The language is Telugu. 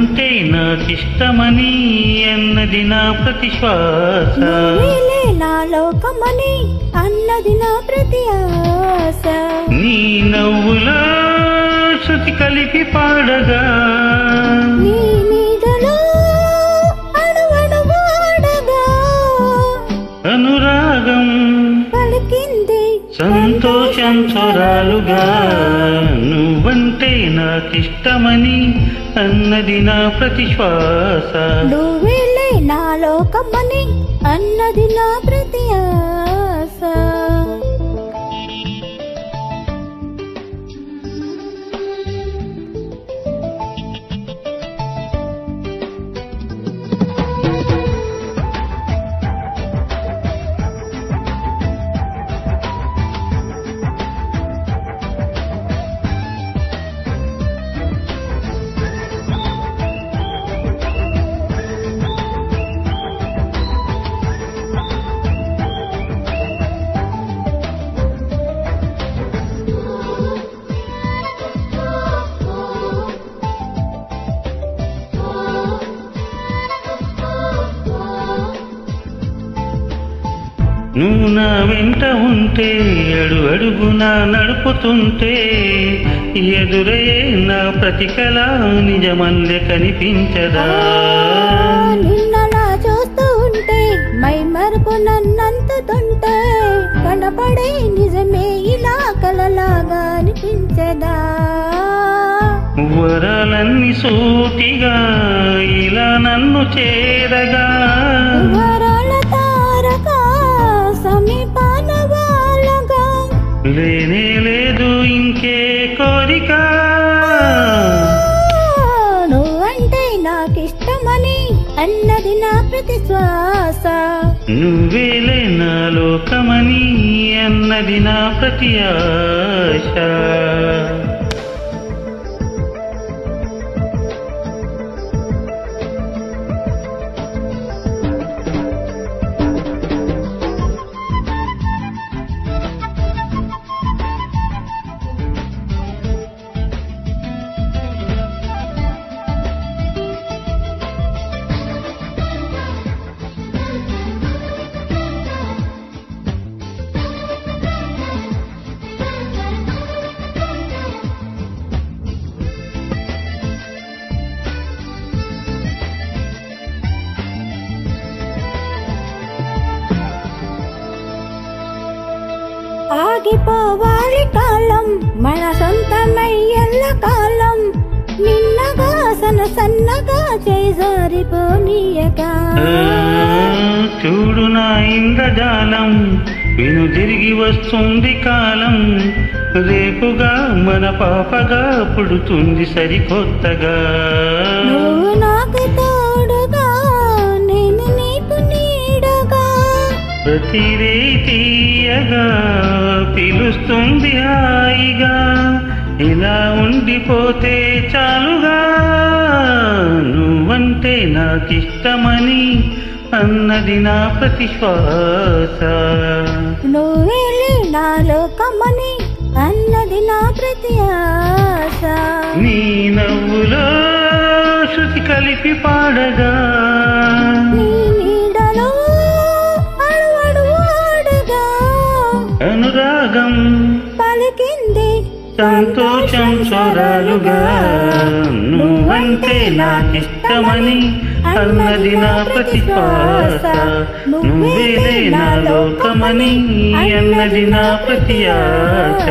నువ్వంటే నాకిష్టమని అన్నది నా ప్రతి శ్వాస. నువ్వేలే నా లోకమని అన్నది నా ప్రతి ఆశ. నీ నవ్వులో శృతి కలిపి పాడగా నీ నీడలో అణువణువు ఆడగా అనురాగం పలికింది సంతోషం స్వరాలుగా. నువ్వంటే నాకిష్టమని అన్నది నా ప్రతి శ్వాస. నువ్వేలే నా లోకమని అన్నది నా ప్రతి ఆశ. నువ్వు నా వెంట ఉంటే అడుగు అడుగునా నడుపుతుంటే ఎదురయ్యే నా ప్రతి కళ నిజమల్లె కనిపించదా. నిన్నలా చూస్తూ ఉంటే మై మరుపు నన్నంతుతుంటే కనపడే నిజమే ఇలా కలలాగా అనిపించదా. వరాలన్నీ సూటిగా ఇలా నన్ను చేరగా వరాల తారక సమీపాన వాళ్ళగా లేనే లేదు ఇంకే కోరిక. నువ్వంటే నాకిష్టమని అన్నది నా ప్రతి శ్వాస. నువ్వేలే నా లోకమని అన్నది నా ప్రతి ఆశ. ఆగిపోవాలి కాలం మన సొంతమై ఎల్ల కాలం. నిన్నగా సన్నగా చేజారిపోనీయగా చూడు నా ఇంద్రజాలం విను తిరిగి వస్తుంది కాలం. రేపుగా మన పాపగా పుడుతుంది సరికొత్తగా. నువ్వు నాకు తోడుగా నేను నీకు నీడగా ప్రతి తీయగా పిలుస్తుంది హాయిగా. ఇలా ఉండిపోతే చాలుగా. నువ్వంటే నాకిష్టమని అన్నది నా ప్రతి శ్వాస. నువ్వేలే నా లోకమని అన్నది నా ప్రతి ఆశ. నీ నవ్వులో శృతి కలిపి పాడగా నీ నీడలో అణువణువు ఆడగా అనురాగం పలికింది సంతోషం స్వరాలుగా. నువ్వంటే నాకిష్టమని అన్నది నా ప్రతి శ్వాస. నువ్వేలే నా లోకమని అన్నది నా ప్రతి ఆశ.